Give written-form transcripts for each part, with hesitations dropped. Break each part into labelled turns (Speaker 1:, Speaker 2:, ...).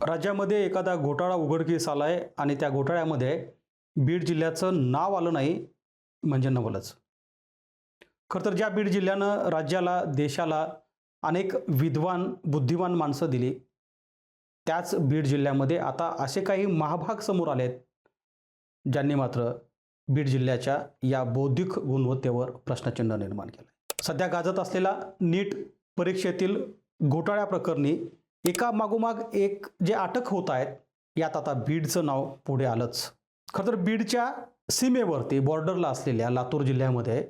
Speaker 1: राज्यामध्ये एखादा घोटाळा उघडकीस आलाय आणि त्या घोटाळ्यामध्ये बीड जिल्ह्याचं नाव आलं नाही म्हणजे नवलच. खरं तर ज्या बीड जिल्ह्यानं राज्याला, देशाला अनेक विद्वान, बुद्धिमान माणसं दिली, त्याच बीड जिल्ह्यामध्ये आता असे काही महाभाग समोर आलेत, ज्यांनी मात्र बीड जिल्ह्याच्या या बौद्धिक गुणवत्तेवर प्रश्नचिन्ह निर्माण केलं. सध्या गाजत असलेला नीट परीक्षेतील घोटाळ्या प्रकरणी एका मागोमाग एक जे अटक होत आहेत, यात आता बीडचं नाव पुढे आलंच. खरं तर बीडच्या सीमेवरती बॉर्डरला असलेल्या लातूर जिल्ह्यामध्ये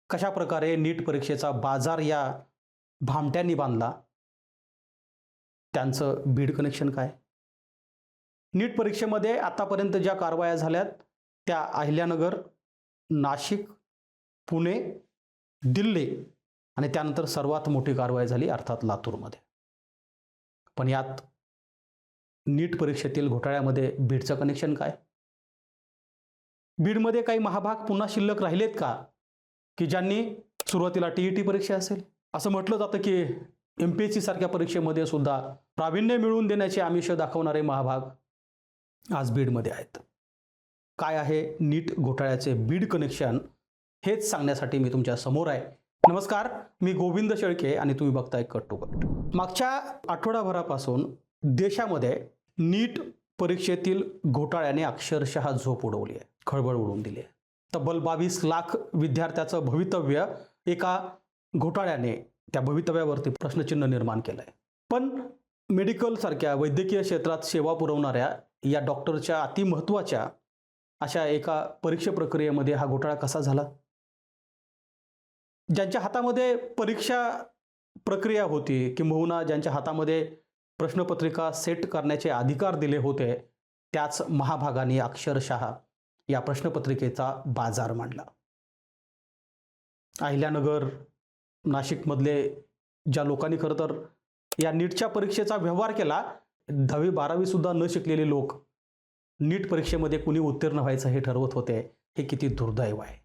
Speaker 1: कशा प्रकारे नीट परीक्षेचा बाजार या भामट्यांनी बांधला, त्यांचं बीड कनेक्शन काय? नीट परीक्षेमध्ये आतापर्यंत ज्या कारवाया झाल्यात त्या अहिल्यानगर, नाशिक, पुणे, दिल्ली आणि त्यानंतर सर्वात मोठी कारवाई झाली अर्थात लातूरमध्ये. पण यात नीट परीक्षेतील घोटाळ्यामध्ये बीडचं कनेक्शन काय? बीडमध्ये काही महाभाग पुन्हा शिल्लक राहिलेत का, की ज्यांनी सुरुवातीला टीईटी परीक्षा असेल असं म्हटलं जातं की MPSC सारख्या परीक्षेमध्ये सुद्धा प्रावीण्य मिळवून देण्याचे आमिष दाखवणारे महाभाग आज बीडमध्ये आहेत. काय आहे नीट घोटाळ्याचे बीड कनेक्शन, हेच सांगण्यासाठी मी तुमच्या समोर आहे. नमस्कार, मी गोविंद शेळके आणि तुम्ही बघताय कट टू कट. मागच्या आठवडाभरापासून देशामध्ये नीट परीक्षेतील घोटाळ्याने अक्षरशः झोप उडवली आहे, खळबळ उडवून दिली आहे. तब्बल 22 लाख विद्यार्थ्याचं भवितव्य एका घोटाळ्याने त्या भवितव्यावरती प्रश्नचिन्ह निर्माण केलं आहे. पण मेडिकल सारख्या वैद्यकीय क्षेत्रात सेवा पुरवणाऱ्या या डॉक्टरच्या अतिमहत्त्वाच्या अशा एका परीक्षा प्रक्रियेमध्ये हा घोटाळा कसा झाला? ज्यांच्या हातामध्ये परीक्षा प्रक्रिया होती, किंबहुना ज्यांच्या हातामध्ये प्रश्नपत्रिका सेट करण्याचे अधिकार दिले होते, त्याच महाभागाने अक्षरशः या प्रश्नपत्रिकेचा बाजार मांडला. अहिल्यानगर, नाशिकमधले ज्या लोकांनी खरं तर या नीटच्या परीक्षेचा व्यवहार केला, 10वी 12वी सुद्धा न शिकलेले लोक नीट परीक्षेमध्ये कुणी उत्तीर्ण व्हायचं हे ठरवत होते. हे किती दुर्दैव आहे.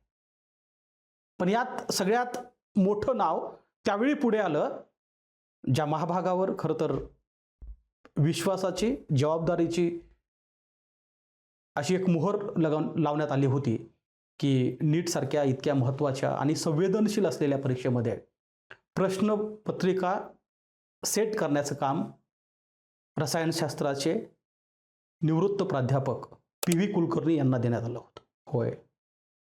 Speaker 1: पण यात सगळ्यात मोठं नाव त्यावेळी पुढे आलं ज्या महाभागावर खरं तर विश्वासाची, जबाबदारीची अशी एक मोहर लावण्यात आली होती की नीट सारख्या इतक्या महत्त्वाच्या आणि संवेदनशील असलेल्या परीक्षेमध्ये प्रश्नपत्रिका सेट करण्याचं काम रसायनशास्त्राचे निवृत्त प्राध्यापक PV कुलकर्णी यांना देण्यात आलं होतं. होय,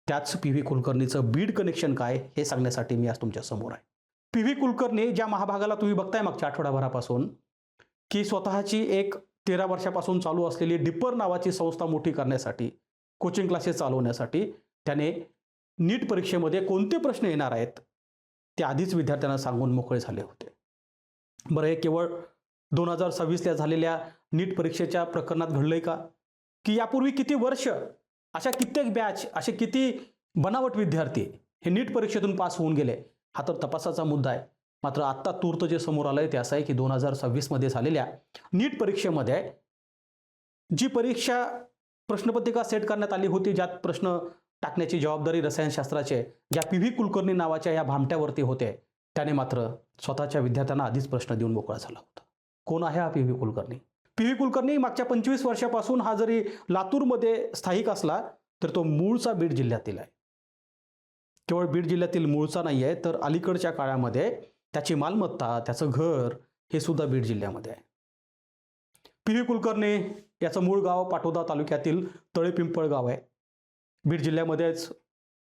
Speaker 1: त्याच PV कुलकर्णीचं बीड कनेक्शन काय हे सांगण्यासाठी मी आज तुमच्या समोर आहे. PV कुलकर्णी ज्या महाभागाला तुम्ही बघताय मागच्या आठवडाभरापासून की स्वतःची एक 13 वर्षापासून चालू असलेली डिपर नावाची संस्था मोठी करण्यासाठी, कोचिंग क्लासेस चालवण्यासाठी त्याने नीट परीक्षेमध्ये कोणते प्रश्न येणार आहेत ते आधीच विद्यार्थ्यांना सांगून मोकळे झाले होते. बरं, हे केवळ 2026ला झालेल्या नीट परीक्षेच्या प्रकरणात घडलंय का, की यापूर्वी किती वर्ष अशा कित्येक बॅच, असे किती बनावट विद्यार्थी हे नीट परीक्षेतून पास होऊन गेले, हा तर तपासाचा मुद्दा आहे. मात्र आत्ता तूर्त जे समोर आलंय ते असं आहे की 2026मध्ये झालेल्या नीट परीक्षेमध्ये जी परीक्षा प्रश्नपत्रिका सेट करण्यात आली होती, ज्यात प्रश्न टाकण्याची जबाबदारी रसायनशास्त्राचे ज्या PV कुलकर्णी नावाच्या या भामट्यावरती होते, त्याने मात्र स्वतःच्या विद्यार्थ्यांना आधीच प्रश्न देऊन मोकळा झाला होता. कोण आहे हा PV कुलकर्णी? PV कुलकर्णी मागच्या 25 वर्षापासून हा जरी लातूरमध्ये स्थायिक असला तर तो मूळचा बीड जिल्ह्यातील आहे. केवळ बीड जिल्ह्यातील मूळचा नाही आहे, तर अलीकडच्या काळामध्ये त्याची मालमत्ता, त्याचं घर हे सुद्धा बीड जिल्ह्यामध्ये आहे. PV कुलकर्णी याचं मूळ गाव पाटोदा तालुक्यातील तळेपिंपळ गाव आहे. बीड जिल्ह्यामध्येच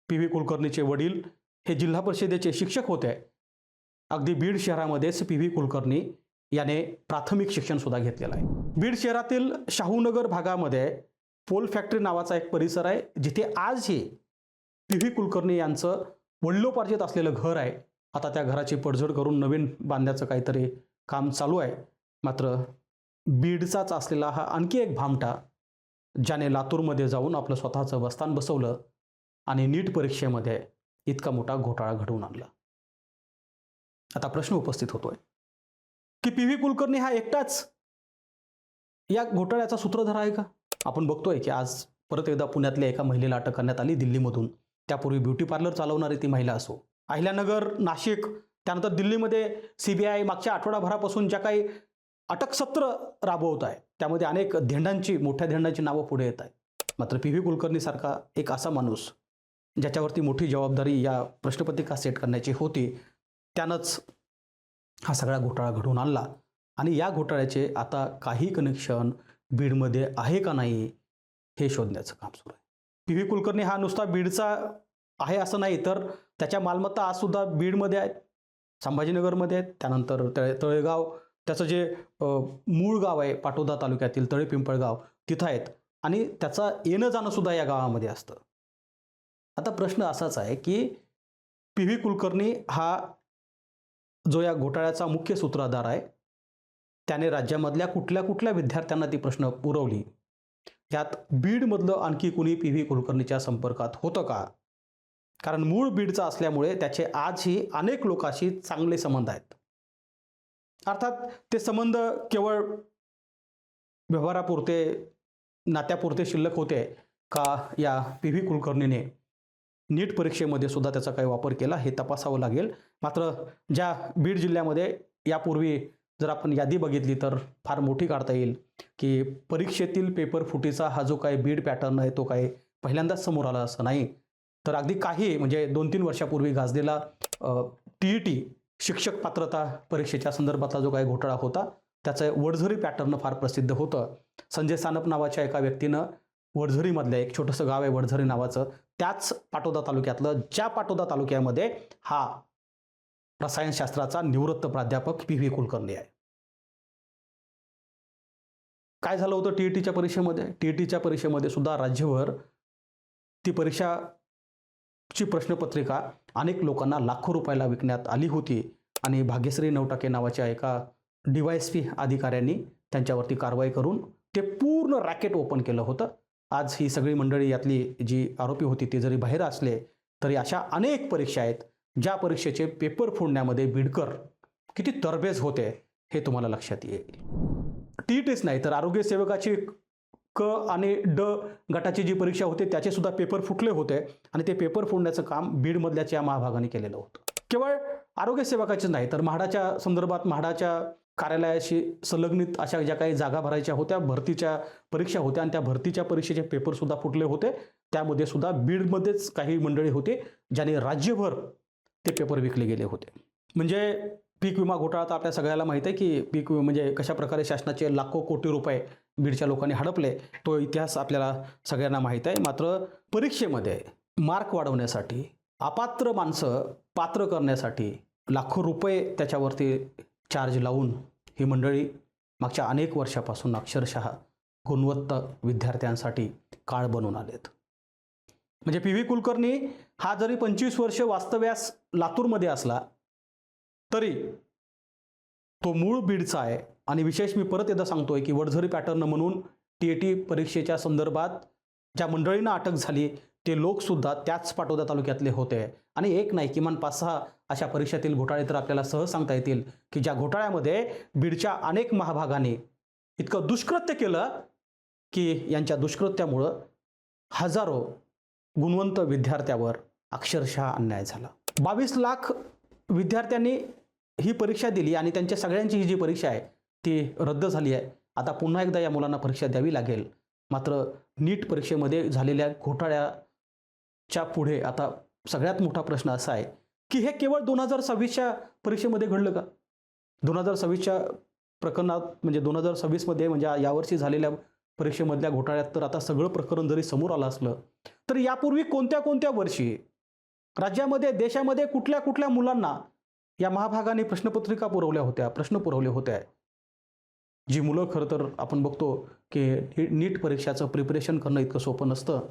Speaker 1: PV कुलकर्णीचे वडील हे जिल्हा परिषदेचे शिक्षक होते. अगदी बीड शहरामध्येच PV कुलकर्णी याने प्राथमिक शिक्षण सुद्धा घेतलेलं आहे. बीड शहरातील शाहूनगर भागामध्ये पोल फॅक्टरी नावाचा एक परिसर आहे, जिथे आजही PV कुलकर्णी यांचं वडिलोपार्जित असलेलं घर आहे. आता त्या घराची पडझड करून नवीन बांधण्याचं काहीतरी काम चालू आहे. मात्र बीडचाच असलेला हा आणखी एक भामटा, ज्याने लातूरमध्ये जाऊन आपलं स्वतःचं बस्तान बसवलं आणि नीट परीक्षेमध्ये इतका मोठा घोटाळा घडवून आणला. आता प्रश्न उपस्थित होतोय की PV कुलकर्णी हा एकटाच या घोटाळ्याचा सूत्रधार आहे का? आपण बघतोय की आज परत एकदा पुण्यातल्या एका महिलेला अटक करण्यात आली दिल्लीमधून. त्यापूर्वी ब्युटी पार्लर चालवणारी ती महिला असो, अहिल्यानगर, नाशिक, त्यानंतर दिल्लीमध्ये CBI मागच्या आठवडाभरापासून ज्या काही अटकसत्र राबवत आहे, त्यामध्ये अनेक मोठ्या धेंडांची नावं पुढे येत आहेत. मात्र पी व्ही कुलकर्णीसारखा एक असा माणूस ज्याच्यावरती मोठी जबाबदारी या प्रश्नपत्रिका सेट करण्याची होती, त्यानंच हा सगळा घोटाळा घडवून आणला. आणि या घोटाळ्याचे आता काही कनेक्शन बीडमध्ये आहे का नाही हे शोधण्याचं काम सुरू आहे. पी व्ही कुलकर्णी हा नुसता बीडचा आहे असं नाही, तर त्याच्या मालमत्ता आजसुद्धा बीडमध्ये आहेत, संभाजीनगरमध्ये आहेत, त्यानंतर तळेगाव, त्याचं जे मूळ गाव आहे पाटोदा तालुक्यातील तळेपिंपळगाव, तिथं आहेत. आणि त्याचा येणं जाणं सुद्धा या गावामध्ये असतं. आता प्रश्न असाच आहे की पी व्ही कुलकर्णी हा जो या घोटाळ्याचा मुख्य सूत्रधार आहे, त्याने राज्यामधल्या कुठल्या कुठल्या विद्यार्थ्यांना ती प्रश्न पुरवली, यात बीडमधलं आणखी कुणी पी व्ही कुलकर्णीच्या संपर्कात होतं का? कारण मूळ बीडचा असल्यामुळे त्याचे आजही अनेक लोकांशी चांगले संबंध आहेत. अर्थात ते संबंध केवळ व्यवहारापुरते, नात्यापुरते शिल्लक होते का या पी व्ही कुलकर्णीने नीट परीक्षेमध्ये सुद्धा त्याचा काही वापर केला हे तपासावं लागेल. मात्र ज्या बीड जिल्ह्यामध्ये यापूर्वी जर आपण यादी बघितली तर फार मोठी काढता येईल की परीक्षेतील पेपर फुटीचा हा जो काही बीड पॅटर्न आहे तो काही पहिल्यांदाच समोर आला असं नाही, तर अगदी काही म्हणजे 2-3 वर्षापूर्वी गाजलेला TET शिक्षक पात्रता परीक्षेच्या संदर्भातला जो काही घोटाळा होता, त्याचं वडझरी पॅटर्न फार प्रसिद्ध होतं. संजय सानप नावाच्या एका व्यक्तीनं वडझरीमधलं एक छोटंसं गाव आहे वडझरी नावाचं, त्याच पाटोदा तालुक्यातलं, ज्या पाटोदा तालुक्यामध्ये हा रसायनशास्त्राचा निवृत्त प्राध्यापक पी व्ही कुलकर्णी आहे. काय झालं होतं TETच्या परीक्षेमध्ये? TETच्या परीक्षेमध्ये सुद्धा राज्यभर ती परीक्षाची प्रश्नपत्रिका अनेक लोकांना लाखो रुपयाला विकण्यात आली होती आणि भाग्यश्री नवटाके नावाच्या एका DYSP अधिकाऱ्यांनी त्यांच्यावरती कारवाई करून ते पूर्ण रॅकेट ओपन केलं होतं. आज ही सगळी मंडळी, यातली जी आरोपी होती ती जरी बाहेर असले तरी अशा अनेक परीक्षा आहेत ज्या परीक्षेचे पेपर फोडण्यामध्ये बीडकर किती तरबेज होते हे तुम्हाला लक्षात येईल. TETच नाही तर आरोग्य सेवकाची क आणि ड गटाची जी परीक्षा होते त्याचे सुद्धा पेपर फुटले होते आणि ते पेपर फोडण्याचं काम बीडमधल्याच या महाभागाने केलेलं होतं. केवळ आरोग्य सेवकाचे नाही तर म्हाडाच्या संदर्भात, म्हाडाच्या कार्यालयाशी संलग्नित अशा ज्या काही जागा भरायच्या होत्या, भरतीच्या परीक्षा होत्या आणि त्या भरतीच्या परीक्षेचे पेपर सुद्धा फुटले होते. त्यामध्ये सुद्धा बीडमध्येच काही मंडळी होते ज्यांनी राज्यभर ते पेपर विकले गेले होते. म्हणजे पीक विमा घोटाळा तर आपल्या सगळ्याला माहीत आहे की पीक म्हणजे कशा प्रकारे शासनाचे लाखो कोटी रुपये बीडच्या लोकांनी हडपले, तो इतिहास आपल्याला सगळ्यांना माहीत आहे. मात्र परीक्षेमध्ये मार्क वाढवण्यासाठी, अपात्र माणसं पात्र करण्यासाठी लाखो रुपये त्याच्यावरती चार्ज लावून ही मंडळी मागच्या अनेक वर्षापासून अक्षरशः गुणवत्ता विद्यार्थ्यांसाठी काळ बनून आलेत. म्हणजे पी व्ही कुलकर्णी हा जरी 25 वर्ष वास्तव्यास लातूरमध्ये असला तरी तो मूळ बीडचा आहे. आणि विशेष मी परत एकदा सांगतोय की वडझरी पॅटर्न म्हणून TET परीक्षेच्या संदर्भात ज्या मंडळींना अटक झाली ते लोकसुद्धा त्याच पाटोदा तालुक्यातले होते. आणि एक नाही, किमान 5-6 अशा परीक्षेतील घोटाळे तर आपल्याला सहज सांगता येतील की ज्या घोटाळ्यामध्ये बीडच्या अनेक महाभागाने इतकं दुष्कृत्य केलं की यांच्या दुष्कृत्यामुळं हजारो गुणवंत विद्यार्थ्यावर अक्षरशः अन्याय झाला. 22 लाख विद्यार्थ्यांनी ही परीक्षा दिली आणि त्यांच्या सगळ्यांची ही जी परीक्षा आहे ती रद्द झाली आहे. आता पुन्हा एकदा या मुलांना परीक्षा द्यावी लागेल. मात्र नीट परीक्षेमध्ये झालेल्या घोटाळ्याच्या पुढे आता सगळ्यात मोठा प्रश्न असा आहे की हे केवळ 2026च्या परीक्षेमध्ये घडलं का? 2026च्या प्रकरणात म्हणजे 2026मध्ये म्हणजे यावर्षी झालेल्या परीक्षेमधल्या घोटाळ्यात तर आता सगळं प्रकरण जरी समोर आलं असलं तर यापूर्वी कोणत्या कोणत्या वर्षी राज्यामध्ये, देशामध्ये कुठल्या कुठल्या मुलांना या महाभागाने प्रश्नपत्रिका पुरवल्या होत्या, प्रश्न पुरवले होते, जी मुलं खरं तर आपण बघतो की नीट परीक्षाचं प्रिपरेशन करणं इतकं सोपं नसतं.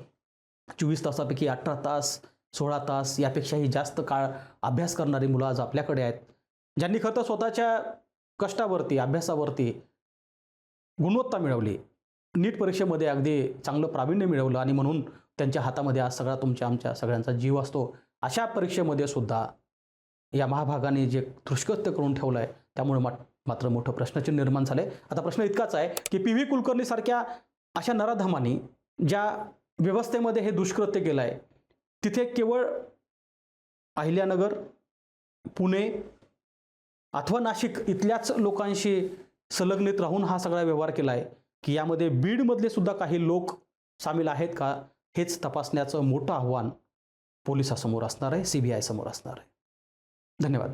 Speaker 1: 24 तासापैकी 18 तास, 16 तास यापेक्षाही जास्त काळ अभ्यास करणारी मुलं आज आपल्याकडे आहेत, ज्यांनी खरं तर स्वतःच्या कष्टावरती, अभ्यासावरती गुणवत्ता मिळवली, नीट परीक्षेमध्ये अगदी चांगलं प्रावीण्य मिळवलं आणि म्हणून त्यांच्या हातामध्ये आज सगळा आमच्या सगळ्यांचा जीव असतो. अशा परीक्षेमध्ये सुद्धा या महाभागाने जे दुष्कृत्य करून ठेवलं आहे त्यामुळे मात्र मोठं प्रश्नचिन्ह निर्माण झाले. आता प्रश्न इतकाच आहे की पी व्ही कुलकर्णी सारख्या अशा नराधमांनी ज्या व्यवस्थेमध्ये हे दुष्कृत्य केलं आहे तिथे केवळ अहिल्यानगर, पुणे अथवा नाशिक इथल्याच लोकांशी संलग्नित राहून हा सगळा व्यवहार केला आहे की यामध्ये बीडमधले सुद्धा काही लोक सामील आहेत का, हेच तपासण्याचं मोठं आव्हान पोलिसासमोर असणार आहे, CBI समोर असणार आहे. धन्यवाद.